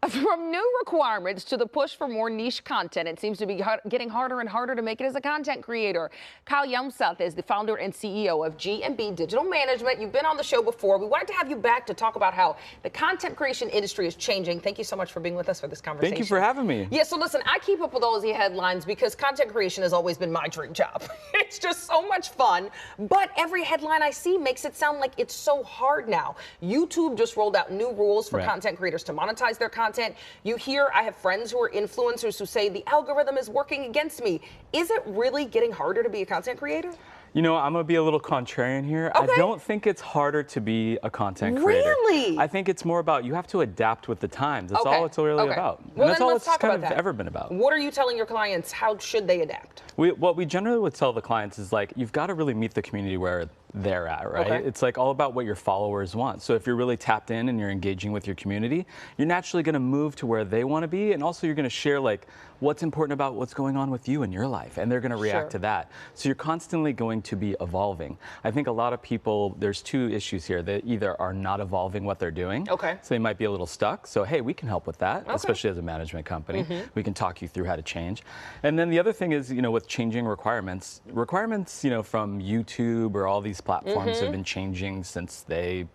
From new requirements to the push for more niche content, it seems to be getting harder and harder to make it as a content creator. Hjelmeseth is the founder and CEO of G&B Digital Management. You've been on the show before. We wanted to have you back to talk about how the content creation industry is changing. Thank you so much for being with us for this conversation. Thank you for having me. Yeah, so listen, I keep up with all the headlines because content creation has always been my dream job. It's just so much fun, but every headline I see makes it sound like it's so hard now. YouTube just rolled out new rules for content creators to monetize their content. You hear, I have friends who are influencers who say the algorithm is working against me. Is it really getting harder to be a content creator? You know, I'm going to be a little contrarian here. Okay. I don't think it's harder to be a content creator. Really? I think it's more about you have to adapt with the times. That's all it's really about. Well, and that's all it's kind of that. ever been about. What are you telling your clients? How should they adapt? What we generally would tell the clients is like, you've got to really meet the community where they're at, right? Okay. It's like all about what your followers want. So if you're really tapped in and you're engaging with your community, you're naturally going to move to where they want to be. And also you're going to share like what's important about what's going on with you in your life. And they're going to react to that. So you're constantly going to be evolving. I think a lot of people, there's two issues here. They either are not evolving what they're doing. Okay. So they might be a little stuck. So, hey, we can help with that, especially as a management company. We can talk you through how to change. And then the other thing is, you know, with changing requirements, you know, from YouTube or all these platforms have been changing since they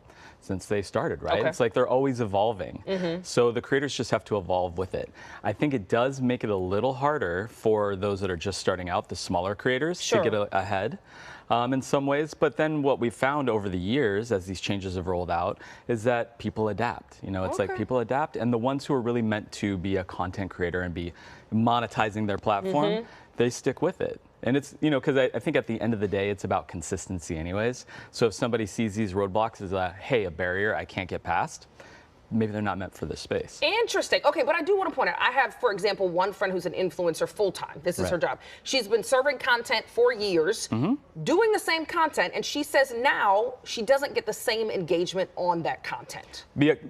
started, right? It's like they're always evolving. So the creators just have to evolve with it. I think it does make it a little harder for those that are just starting out, the smaller creators, to get ahead in some ways. But then what we've found over the years as these changes have rolled out is that people adapt. You know, it's like people adapt, and the ones who are really meant to be a content creator and be monetizing their platform, they stick with it. And it's, you know, because I think at the end of the day, it's about consistency anyways. So if somebody sees these roadblocks as hey, a barrier I can't get past, maybe they're not meant for this space. Interesting. Okay, but I do want to point out, I have, for example, one friend who's an influencer full-time. This is her job. She's been serving content for years, doing the same content, and she says now she doesn't get the same engagement on that content.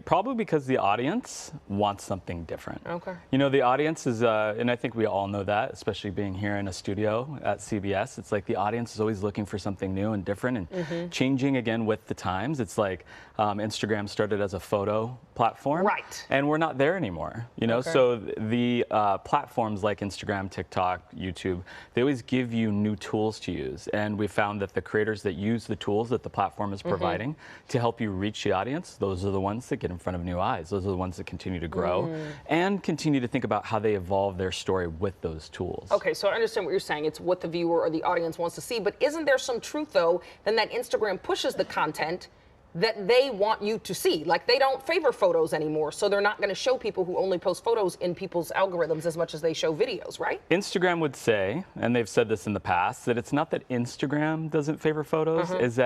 Probably because the audience wants something different. Okay. You know, the audience is, and I think we all know that, especially being here in a studio at CBS, it's like the audience is always looking for something new and different and changing again with the times. It's like Instagram started as a photo platform, and we're not there anymore. You know, so the platforms like Instagram, TikTok, YouTube, they always give you new tools to use, and we found that the creators that use the tools that the platform is providing to help you reach the audience, those are the ones that get in front of new eyes. Those are the ones that continue to grow and continue to think about how they evolve their story with those tools. Okay, so I understand what you're saying. It's what the viewer or the audience wants to see, but isn't there some truth though then that Instagram pushes the content that they want you to see? Like, they don't favor photos anymore, so they're not going to show people who only post photos in people's algorithms as much as they show videos, right? Instagram would say, and they've said this in the past, that it's not that Instagram doesn't favor photos, it's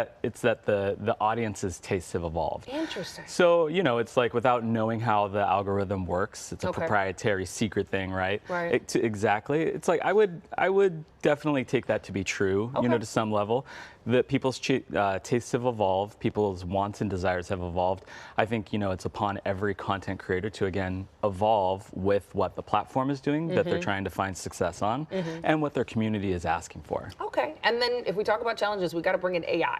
that the audience's tastes have evolved. Interesting. So, you know, it's like without knowing how the algorithm works, it's a proprietary secret thing, right? Exactly. It's like I would definitely take that to be true, you know, to some level. That people's tastes have evolved, people's wants and desires have evolved. I think, you know, it's upon every content creator to, again, evolve with what the platform is doing, that they're trying to find success on, and what their community is asking for. Okay, and then if we talk about challenges, we got to bring in AI.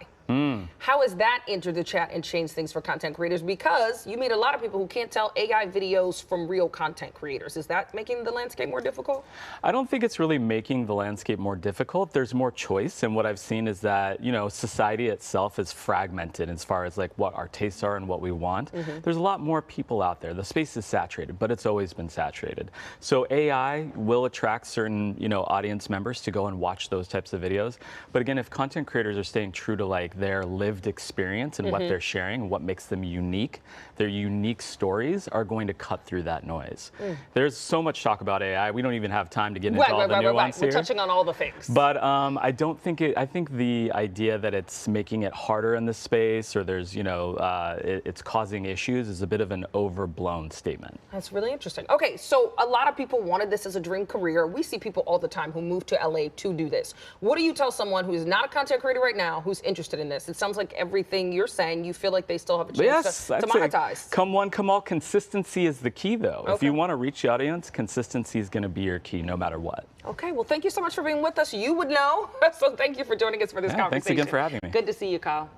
How has that entered the chat and changed things for content creators? Because you meet a lot of people who can't tell AI videos from real content creators. Is that making the landscape more difficult? I don't think it's really making the landscape more difficult. There's more choice, and what I've seen is that, you know, society itself is fragmented as far as like what our tastes are and what we want. There's a lot more people out there. The space is saturated, but it's always been saturated. So AI will attract certain, you know, audience members to go and watch those types of videos. But again, if content creators are staying true to like their lived experience and what they're sharing, what makes them unique, their unique stories are going to cut through that noise. There's so much talk about AI. We don't even have time to get into all the nuance here. We're touching on all the things. But I don't think I think the idea that it's making it harder in this space or there's, you know, it's causing issues is a bit of an overblown statement. That's really interesting. Okay, so a lot of people wanted this as a dream career. We see people all the time who move to LA to do this. What do you tell someone who's not a content creator right now who's interested in this? It sounds like everything you're saying, you feel like they still have a chance to monetize. Come one, come all. Consistency is the key, though. If you want to reach the audience, consistency is going to be your key no matter what. Okay, well, thank you so much for being with us. You would know. So thank you for joining us for this conversation. Thanks again for having me. Good to see you, Kyle.